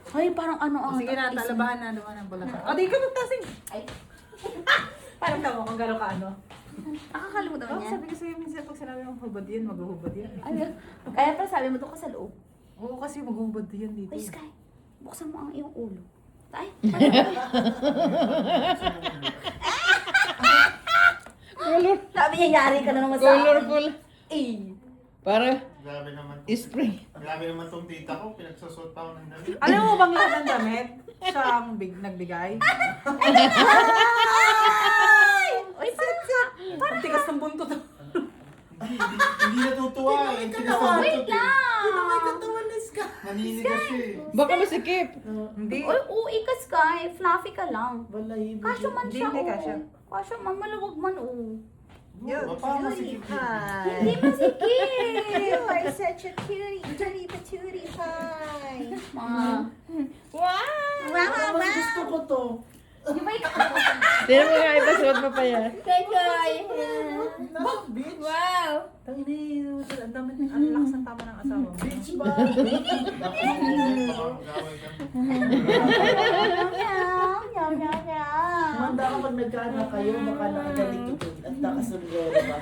Ay, parang ano ang... Sige na, talabahan na naman ang bulakan. O, di ka magtasing. Ay, Parang tama kung gano'n ka ano. nakakalimutan Oh, niya. sabi ko sa'yo minsan pag sinabi mong hubad yan, maghuhubad yan. Ay, kaya pa sabi mo doon ka sa loob. Oo, kasi maghuhubad yan dito. Ay, Sky, buksan mo ang iyong ulo. Ay, Color, sabi niya, yari ka na naman sa akin. colorful. Eh. Para Grabe naman. spray. Grabe naman tong tita ko. Pinagsusot pa ako ng damit. Alam mo bang lahat ng damit? Siya ang nagbigay. Uy, parang... Ang tigas ng buntot. Hindi natutuwa. Yung sinasabi Wait ko, lang! katawan na Ska. naninigas siya eh. Baka masikip. Hindi. Uy, uwi ka, Sky. Fluffy ka lang. Balahibo. Kasya man siya, Hindi, kasya. Kasya man, maluwag man, Yun. Paano masikip yun? Hindi masikip. You are such a cutie, cutie patootie pie. Mga... Wow, wow. Gusto ko to. Di ba ikaw? Tira mo nga, ipasuot mo pa yan. Wow. Tangina, ang dami, ang lakas ng tama ng asawa mo. Beach ba? Baka mag-away kami. Meow, meow, meow, meow. Manda ka pag nagkaanak kayo, baka nakaganito din at nakasunggero ba?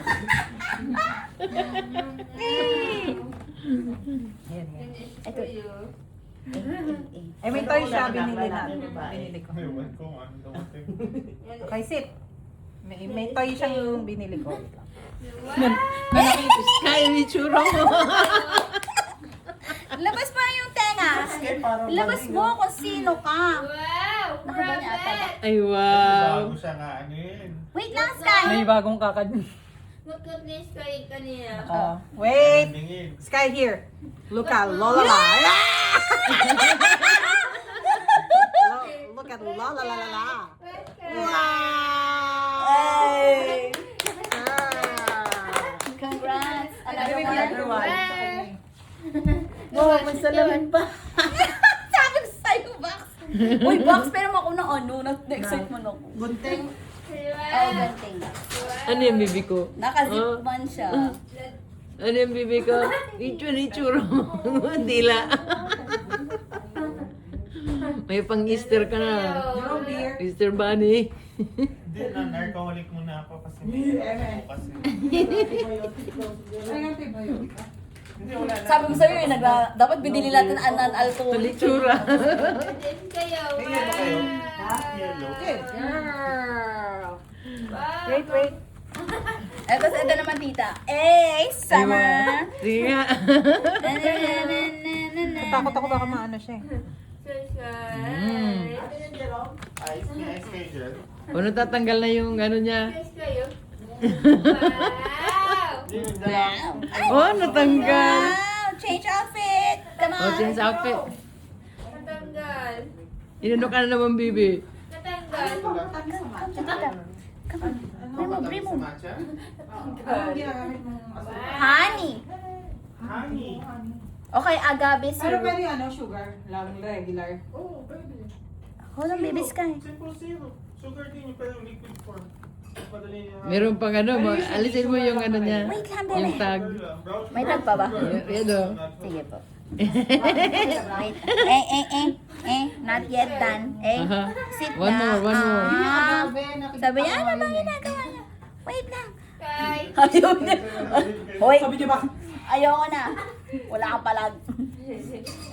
Yan, yan. Ito. Ay, may toy siya, binili na. Binili ko. Ewan ko kung ano dumating. Okay, sit. May toy siyang binili ko. Kaya ni churro mo. Labas mo yung tenga. Labas mo kung sino ka. Wow. Nakaba niya ata ba? Ay, wow. Bago siya nga ano yun. Wait lang, Sky. May bagong kakad. Magka-place kayo kanina. Wait! Tingin. Sky here. Look at Lola. Look at Lola la la la. Wow! Hey! Ah. Congrats. Ano yung Another other one. one? Wow, may salamin pa. Sabi ko sa'yo, Box. Uy, Box, pero ako na ano, na-excite mo na ako. Gunting. Oh, ganting. Ano yung bibi ko? Nakazip man siya. Ano yung bibi ko? Ni churro mo. Dila. May pang-Easter ka na. No, dear. Easter bunny. Hindi na, narcoholic muna ako kasi kasi. Ay, ganti ba yun? Hindi, wala na. Sabi ko sa'yo, dapat binili natin an-alcoholic. Talitsura. Din kayo. Tingnan ba kayo? Wow. Yellow. Girl. Wow. Wait. Eto sa ito naman, tita. Eh, summer. Sige nga. Takot ako baka maano siya eh. Subscribe. Ice, may ice kayo dyan. Ano tatanggal na yung ano niya? Guys kayo. Wow. Hindi, yung dalawa. Oh, natanggal. Wow! Change outfit! Come on! Oh, change outfit. Natanggal. Inano ka na naman, bibi. Natanggal. Come on. Remove, remove. Sa matcha? Anong ginagamit mong Honey! Honey. Okay, agave Pero syrup. pwede ano, sugar lang, regular. Oo, pwede. Hold on, baby Sky. Simple zero. Sugar din yung pero liquid form. Madali niya. Meron pang ano, alisin mo yung ano niya. Wait lang, Yung bebe. tag. May tag pa ba? Yan o. Sige po. Wait. Not yet done. Aha. Sit One down. more, one more. Sabi niya, ano bang ginagawa niya? Wait lang. Kay. Ayaw niya. Hoy, Sabi niya ba? ayoko na. Wala kang palag.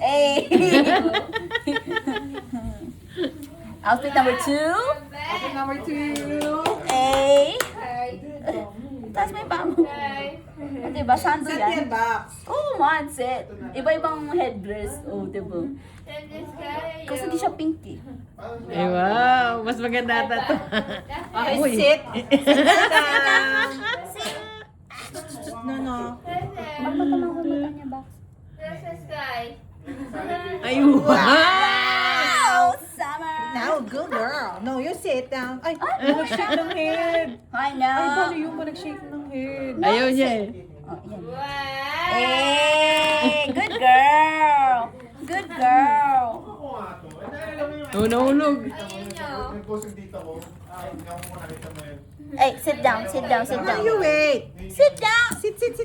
Eh. Outfit number 2. Outfit number 2. Eh. Kay. Tapos may pamo. Kay. Diba, sando Set yan yan? box. Oo, man, set. Iba-ibang headdress. Oo, diba? Subscribe. Kasi di siya pink eh. Ay, wow. Mas maganda ata to. Okay, Uy. sit. No. Magpatamang hulutan niya, Box. Subscribe. Ay, wow. Wow! Summer! Now, good girl. No, you sit down. Ay, Ay, nag-shake ng head. I know. Ay, paano yung pa nag-shake ng head? Ayaw niya eh. Oh, yan. Wow. Eh, good girl. Good girl. Ako nga to. Eh, naalala mo yung... Oh, nahulog. Ayun nyo. Nag-post yung tita ko. Ay, hindi ako muna nakita mo yun. Hey, sit down, sit down, sit How down. do you wait? Sit down. Sit. Sit.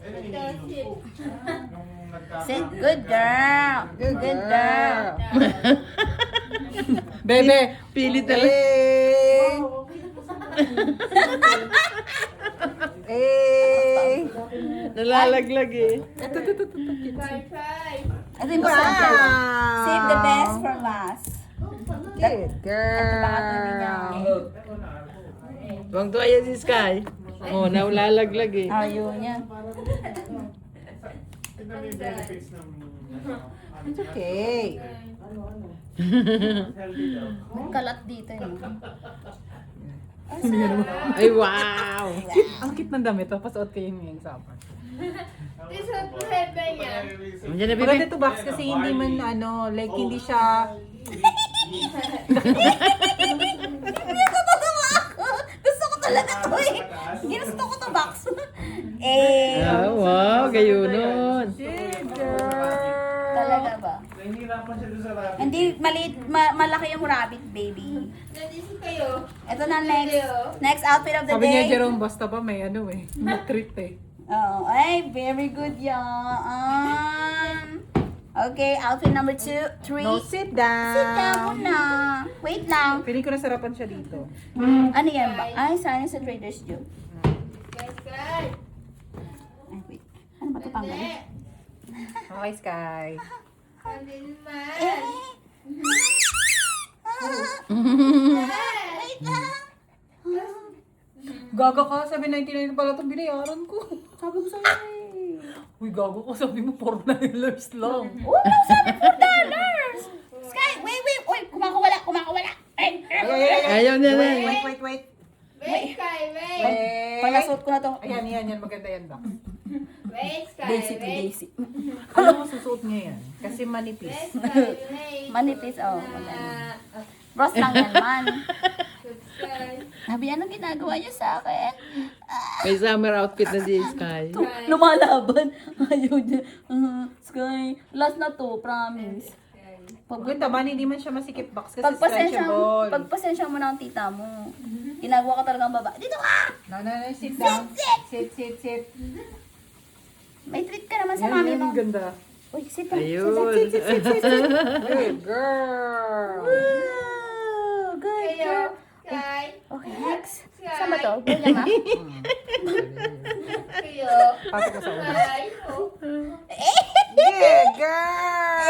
Eh, nanginginom ko. Nung Sit, good girl. Good girl. Bebe. Pili talaga. Nalalaglag eh. Ito yung masarap. Save the best for last. Good Ito baka tuloy niya. Huwag to ayan si Sky. Oh, nalalaglag eh. Ayaw niya. Tignan mo yung benefits ng It's okay. healthy daw. May kalat dito yun. Ay, wow! Ang cute ng damit. Tapos suot kayo yung sapan. Andiyan na, Maganda Bibi. to box kasi hindi man like hindi siya... Hindi ko tatawa ako. Gusto ko talaga to eh. Ginusto ko to box. Ah, wow, gayunon. Talaga ba? Nahihirapan siya doon sa rabbit. Hindi, maliit, malaki yung rabbit, baby. Ito na next outfit of the Sabi niya day. Jerome, basta ba may may treat eh. Oo, ay, very good yan. Okay, outfit number 2, 3. No, sit Sit down down. muna. Wait lang. Feeling ko nasarapan siya dito. Ano yan ba? Ay, sayang sa Trader's Joe. Ay, wait. Ano ba ito panggaling? Okay, Sky. Wait lang. Gaga ka, sabi 99 pala itong binayaran ko. Sabi ko sa'yo eh. Uy, gago ka, sabi mo $4 lang. Oh, no, sabi $4. Sky, wait. Uy, kumakawala. Ay, Ayaw niya na. Wait. Wait. Palasot ko na to. Ayan, maganda yan, Doc. Daisy. Alam mo, susuot niya yan. Kasi manipis. Manipis, oh. Maganda. Bros lang yan, man. Sabi, anong ginagawa niya sa akin? May summer outfit na si Sky. Lumalaban. Ayaw niya. Sky, last na to, promise. Maganda man, hindi man siya masikip box kasi stretchable. Pagpasensya mo na ang tita mo. Ginagawa ka talagang baba. Dito ka! No, sit down. Sit. May treat ka naman sa mami mo. Ganda. Uy, sit down. Ayun. Good girl. Woo! Good girl. Okay, next. Saan ba to? William, ha? Pasok ko sa ulo. Good girl!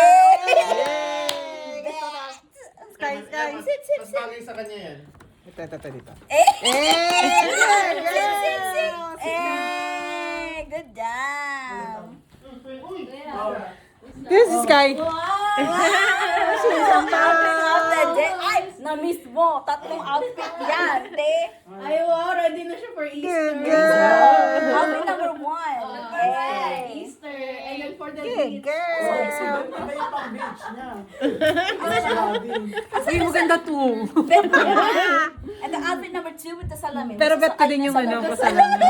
Sky. Sit. Mas bagay sa kanya yan. Ito, dito. Good job. This is Sky. She's ang outfit of the day. Ay, na-miss mo. 3 outfit yan, te. Ay, wow, ready na siya for Easter. Good girl. Outfit number 1. Okay. Easter. And then for the Good beach. girl. Iba yung pang beach niya. Uy, maganda to. And the outfit number 2 with the salamin. Pero bet ko din yung kasalanan.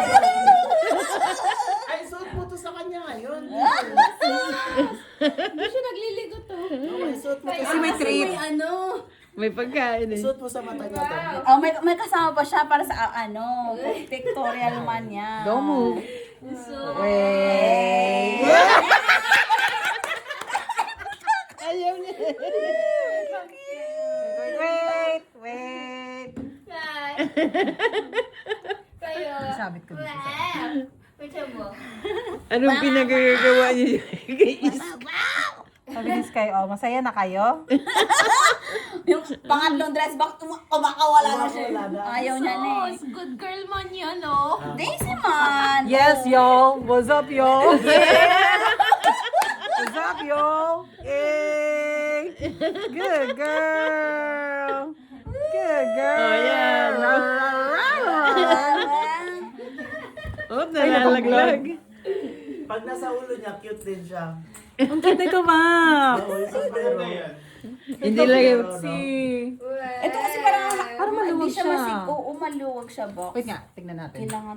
Ay, suot mo to sa kanya ngayon. Hindi siya nagliligo to. Okay, suot mo to. Kasi may treat. May ano. May pagkain eh. Suot mo sa mata niya to. Oh, may kasama pa siya para sa pictorial man niya. Don't move. Wait. Ayaw niya. Wait. Kayo. Sabit ko dito. Picture mo. Anong pinagagawa niya kay Sky? Sabi ni Sky, masaya na kayo? Yung pangatlong dress back, kumakawala na siya. Ayaw niya na eh. Good girl man yan, no? Daisy man. Yes, y'all. What's up, y'all? What's up, y'all? Hey. Good girl. Good girl. Oh, yan. Oh, nalalaglag. Pag nasa ulo niya, cute din siya. Ang ganda ko, ma'am. Oo, yung sombrero. Ano yan? Hindi lang yung... Ito kasi parang Parang maluwag hindi siya siya. Oo, maluwag siya box. Wait nga, tignan natin. Kailangan